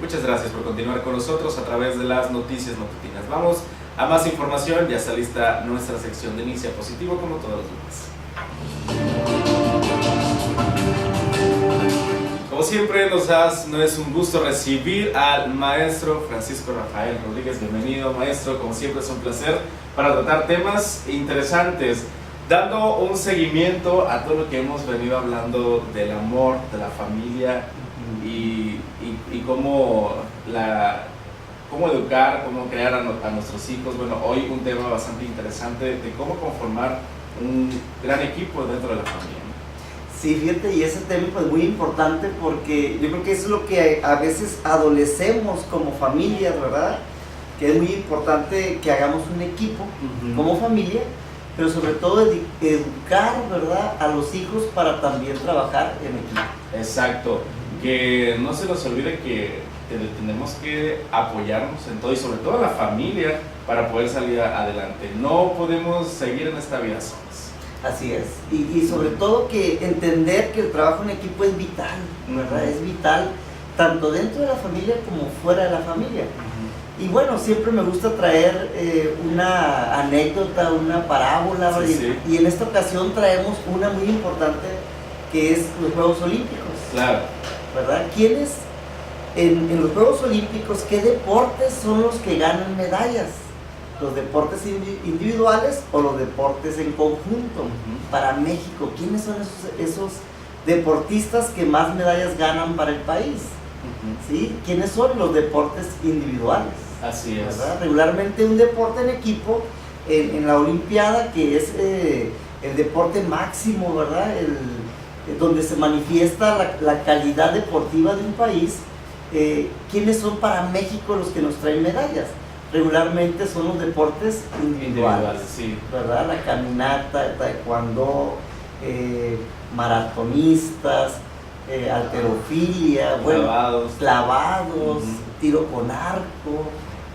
Muchas gracias por continuar con nosotros a través de las noticias matutinas. Vamos a más información, ya está lista nuestra sección de Inicia Positivo como todos los días. Como siempre no es un gusto recibir al maestro Francisco Rafael Rodríguez. Bienvenido, maestro, como siempre es un placer para tratar temas interesantes, dando un seguimiento a todo lo que hemos venido hablando del amor, de la familia y cómo educar, cómo crear a nuestros hijos. Bueno, hoy un tema bastante interesante de cómo conformar un gran equipo dentro de la familia. Sí, fíjate, y ese tema es muy importante porque yo creo que eso es lo que a veces adolecemos como familias, ¿verdad? Que es muy importante que hagamos un equipo como familia, pero sobre todo educar, ¿verdad?, a los hijos para también trabajar en equipo. Exacto, que no se nos olvide que tenemos que apoyarnos en todo y sobre todo en la familia para poder salir adelante. No podemos seguir en esta vida solos. Así es, y sobre todo que entender que el trabajo en equipo es vital, ¿verdad? Es vital tanto dentro de la familia como fuera de la familia. Y bueno, siempre me gusta traer una anécdota, una parábola, sí. Y en esta ocasión traemos una muy importante que es los Juegos Olímpicos. Claro. ¿Verdad? ¿Quiénes en los Juegos Olímpicos, qué deportes son los que ganan medallas? ¿Los deportes individuales o los deportes en conjunto? Para México, ¿quiénes son esos deportistas que más medallas ganan para el país? ¿Sí? ¿Quiénes son los deportes individuales? Así es. ¿Verdad? Regularmente un deporte en equipo, en la Olimpiada, que es el deporte máximo, ¿verdad? Donde se manifiesta la calidad deportiva de un país, ¿quiénes son para México los que nos traen medallas? Regularmente son los deportes individuales, sí. ¿verdad? La caminata, taekwondo, maratonistas, halterofilia, clavados, tiro con arco.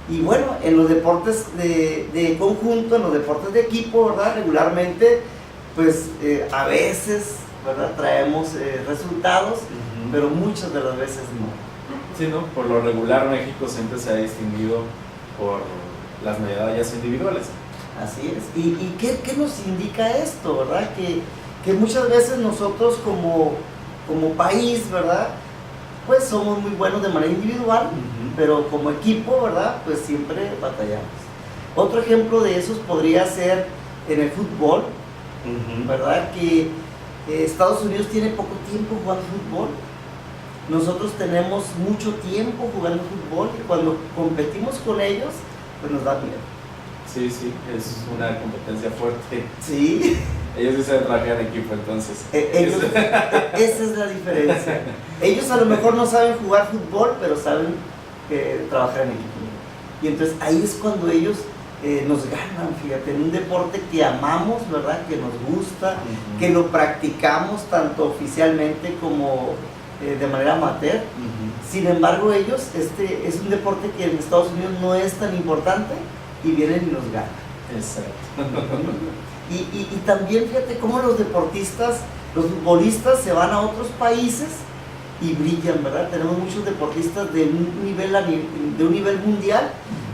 Y bueno, en los deportes de conjunto, en los deportes de equipo, ¿verdad? Regularmente, pues a veces, ¿verdad?, traemos resultados, pero muchas de las veces no. Sí, ¿no? Por lo regular México siempre se ha distinguido por las medallas individuales. Así es. ¿Y qué nos indica esto, verdad? Que muchas veces nosotros como país, ¿verdad?, pues somos muy buenos de manera individual, pero como equipo, ¿verdad?, pues siempre batallamos. Otro ejemplo de esos podría ser en el fútbol, ¿verdad? Que Estados Unidos tiene poco tiempo jugando fútbol. Nosotros tenemos mucho tiempo jugando fútbol y cuando competimos con ellos, pues nos da miedo. Sí, es una competencia fuerte. Sí. Ellos sí saben trabajar en equipo, entonces. Esa es la diferencia. Ellos a lo mejor no saben jugar fútbol, pero saben trabajar en equipo. Y entonces ahí es cuando ellos nos ganan, fíjate, en un deporte que amamos, ¿verdad?, que nos gusta, que lo practicamos tanto oficialmente como de manera amateur. Sin embargo, ellos, es un deporte que en Estados Unidos no es tan importante y vienen y nos ganan. Exacto. Y también fíjate cómo los deportistas, los futbolistas se van a otros países y brillan, ¿verdad? Tenemos muchos deportistas de un nivel mundial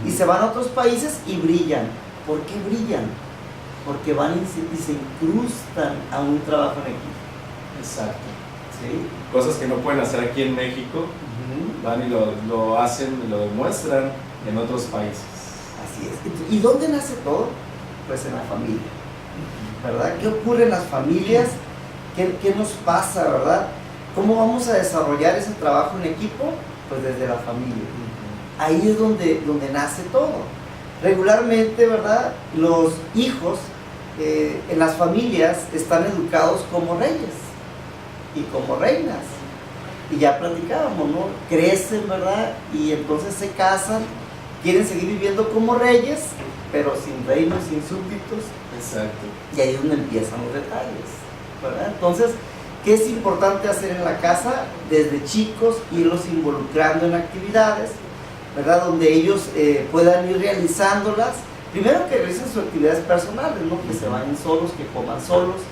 y se van a otros países y brillan. ¿Por qué brillan? Porque van y se incrustan a un trabajo en equipo. Exacto. ¿Sí? Cosas que no pueden hacer aquí en México, van y lo hacen y lo demuestran en otros países. Así es. ¿Y dónde nace todo? Pues en la familia, ¿verdad? ¿Qué ocurre en las familias? ¿Qué nos pasa, verdad? ¿Cómo vamos a desarrollar ese trabajo en equipo? Pues desde la familia. Ahí es donde nace todo. Regularmente, ¿verdad?, los hijos en las familias están educados como reyes y como reinas. Y ya platicábamos, ¿no? Crecen, ¿verdad? Y entonces se casan, quieren seguir viviendo como reyes, pero sin reinos, sin súbditos. Exacto. Y ahí es donde empiezan los detalles, ¿verdad? Entonces, ¿qué es importante hacer en la casa? Desde chicos, irlos involucrando en actividades, ¿verdad?, donde ellos puedan ir realizándolas. Primero que realicen sus actividades personales, ¿no?, que se vayan solos, que coman solos,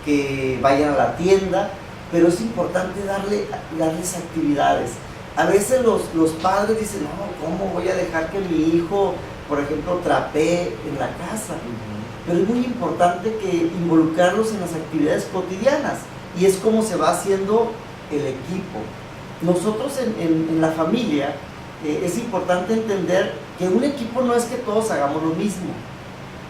que vayan a la tienda, pero es importante darles actividades. A veces los padres dicen, no, ¿cómo voy a dejar que mi hijo, por ejemplo, trapee en la casa? Pero es muy importante que involucrarlos en las actividades cotidianas, y es como se va haciendo el equipo. Nosotros en la familia es importante entender que un equipo no es que todos hagamos lo mismo,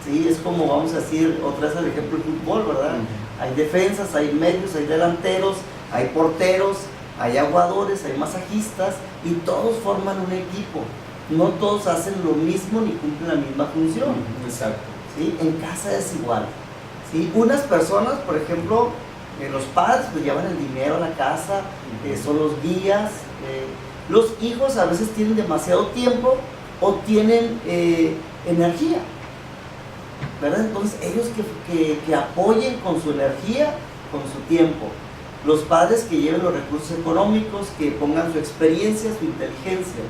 ¿sí? Es como, vamos a decir, otra vez el ejemplo del fútbol, ¿verdad? Hay defensas, hay medios, hay delanteros, hay porteros, hay aguadores, hay masajistas, y todos forman un equipo. No todos hacen lo mismo ni cumplen la misma función. Exacto. ¿Sí? En casa es igual, ¿sí? Unas personas, por ejemplo, los padres pues llevan el dinero a la casa, son los guías. Los hijos a veces tienen demasiado tiempo o tienen energía, ¿verdad? Entonces ellos que apoyen con su energía, con su tiempo. Los padres que lleven los recursos económicos, que pongan su experiencia, su inteligencia.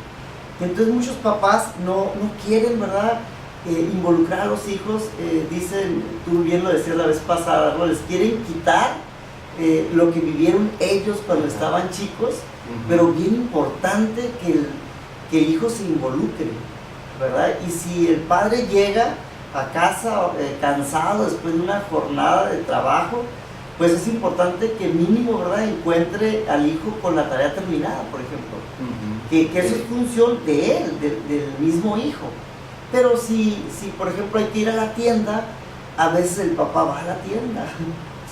Entonces muchos papás no quieren, ¿verdad?, involucrar a los hijos. Dicen, tú bien lo decías la vez pasada, ¿no? Les quieren quitar lo que vivieron ellos cuando estaban chicos, pero bien importante que el hijo se involucre, ¿verdad? Y si el padre llega a casa cansado después de una jornada de trabajo, pues es importante que mínimo, ¿verdad?, encuentre al hijo con la tarea terminada, por ejemplo. Que eso es función de él, del mismo hijo. Pero si por ejemplo hay que ir a la tienda, a veces el papá va a la tienda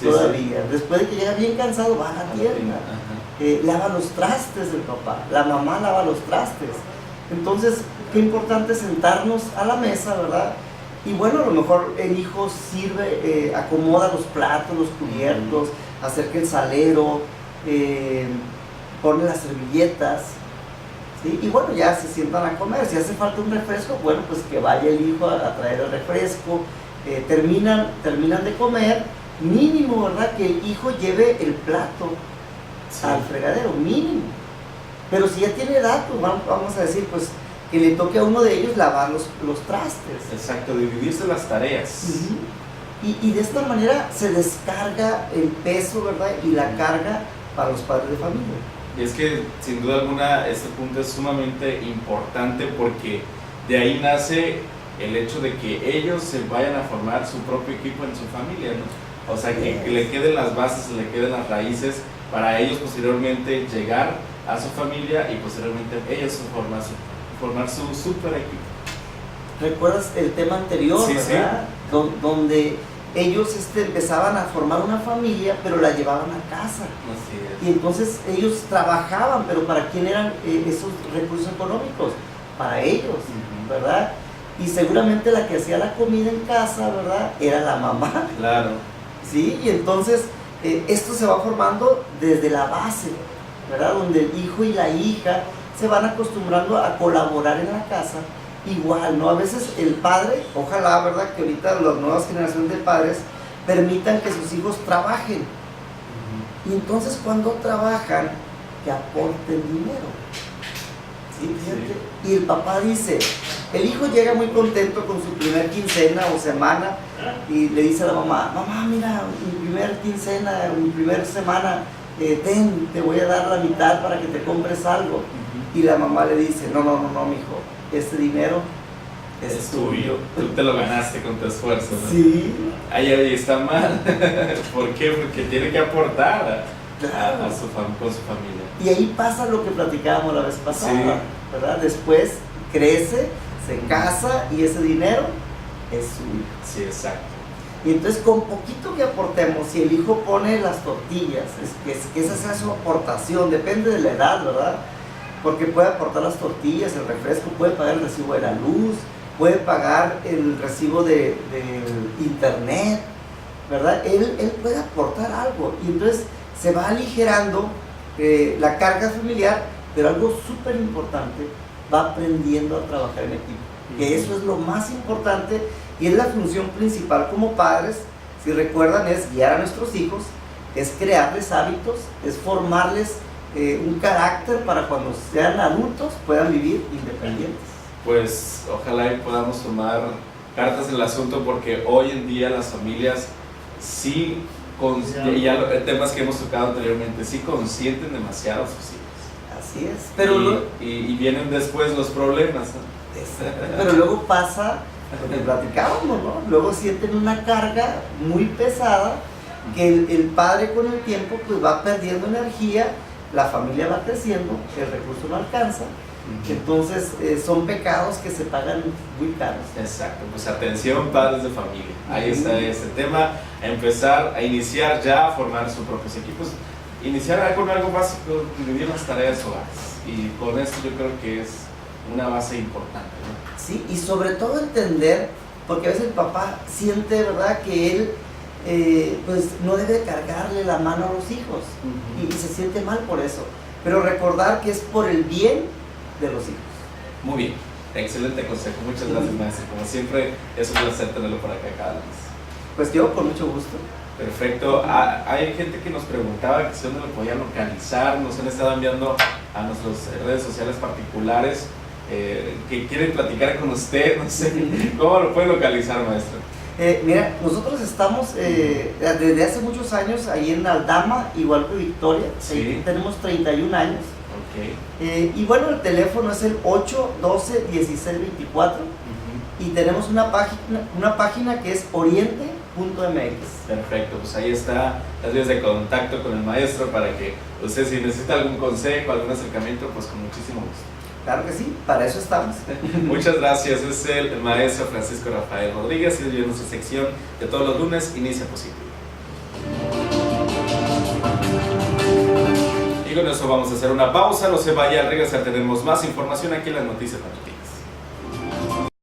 todavía. Sí. Después de que llega bien cansado, va a la tienda. Lava los trastes el papá, la mamá lava los trastes. Entonces, qué importante sentarnos a la mesa, ¿verdad? Y bueno, a lo mejor el hijo sirve, acomoda los platos, los cubiertos, acerca el salero, pone las servilletas, ¿sí? Y bueno, ya se sientan a comer. Si hace falta un refresco, bueno, pues que vaya el hijo a traer el refresco. Terminan de comer, mínimo, ¿verdad?, que el hijo lleve el plato al fregadero, mínimo. Pero si ya tiene edad, pues vamos a decir, pues que le toque a uno de ellos lavar los trastes. Exacto, dividirse las tareas. Y de esta manera se descarga el peso, ¿verdad?, y la carga para los padres de familia. Y es que sin duda alguna este punto es sumamente importante, porque de ahí nace el hecho de que ellos se vayan a formar su propio equipo en su familia, ¿no? O sea, que le queden las bases, le queden las raíces para ellos posteriormente llegar a su familia y posteriormente ellos formar su super equipo. ¿Recuerdas el tema anterior, verdad? Sí. Donde ellos empezaban a formar una familia, pero la llevaban a casa. Así es. Y entonces ellos trabajaban, pero ¿para quién eran esos recursos económicos? Para ellos, ¿verdad? Y seguramente la que hacía la comida en casa, ¿verdad?, era la mamá. Claro. Sí, y entonces esto se va formando desde la base, ¿verdad?, donde el hijo y la hija se van acostumbrando a colaborar en la casa. Igual, ¿no? A veces el padre, ojalá, ¿verdad?, que ahorita las nuevas generaciones de padres permitan que sus hijos trabajen. Y entonces cuando trabajan, que aporten dinero. ¿Sí? Sí. Y el papá dice, el hijo llega muy contento con su primer quincena o semana y le dice a la mamá, mamá, mira, mi primer quincena, mi primer semana, te voy a dar la mitad para que te compres algo. Y la mamá le dice, no, mijo, este dinero es tuyo. Tú te lo ganaste con tu esfuerzo, ¿no? Sí. Ahí está mal. ¿Por qué? Porque tiene que aportar con su familia. Y ahí pasa lo que platicábamos la vez pasada, sí, ¿verdad? Después crece, se casa y ese dinero es suyo. Sí, exacto. Y entonces con poquito que aportemos, si el hijo pone las tortillas, que esa sea su aportación, depende de la edad, ¿verdad? Porque puede aportar las tortillas, el refresco, puede pagar el recibo de la luz, puede pagar el recibo del internet, ¿verdad? Él puede aportar algo y entonces se va aligerando la carga familiar, pero algo súper importante, va aprendiendo a trabajar en equipo. Que eso es lo más importante y es la función principal como padres, si recuerdan, es guiar a nuestros hijos, es crearles hábitos, es formarles un carácter para cuando sean adultos puedan vivir independientes. Pues ojalá y podamos tomar cartas en el asunto, porque hoy en día las familias sí, temas que hemos tocado anteriormente, sí consienten demasiado a sus hijos. Así Así es. Y vienen después los problemas, ¿no? Pero luego pasa lo que platicábamos, ¿no? Luego sienten una carga muy pesada que el padre con el tiempo pues va perdiendo energía, la familia va creciendo, el recurso no alcanza. Entonces son pecados que se pagan muy caros. Exacto, pues atención padres de familia, ahí está este tema, a empezar a iniciar ya a formar sus propios equipos, iniciar con algo básico, dividir las tareas hogares, y con esto yo creo que es una base importante, ¿no? Sí, y sobre todo entender, porque a veces el papá siente, ¿verdad?, que él pues no debe cargarle la mano a los hijos, y se siente mal por eso, pero recordar que es por el bien de los hijos. Muy bien, excelente consejo, muchas gracias maestro, como siempre es un placer tenerlo por acá cada vez. Pues yo con mucho gusto. Perfecto, hay gente que nos preguntaba que si dónde lo podían localizar, nos han estado enviando a nuestras redes sociales particulares que quieren platicar con usted, no sé, ¿cómo lo pueden localizar maestro? Mira, nosotros estamos desde hace muchos años ahí en Aldama, igual que Victoria, sí. Tenemos 31 años. Okay. Y bueno, el teléfono es el 812-1624 y tenemos una página que es oriente.mx. Perfecto, pues ahí está las vías de contacto con el maestro para que usted si necesita algún consejo, algún acercamiento, pues con muchísimo gusto. Claro que sí, para eso estamos. Muchas gracias, es el maestro Francisco Rafael Rodríguez y en nuestra sección de todos los lunes, Inicia Positivo. Y con eso vamos a hacer una pausa, no se vaya, al regresar tenemos más información aquí en las noticias.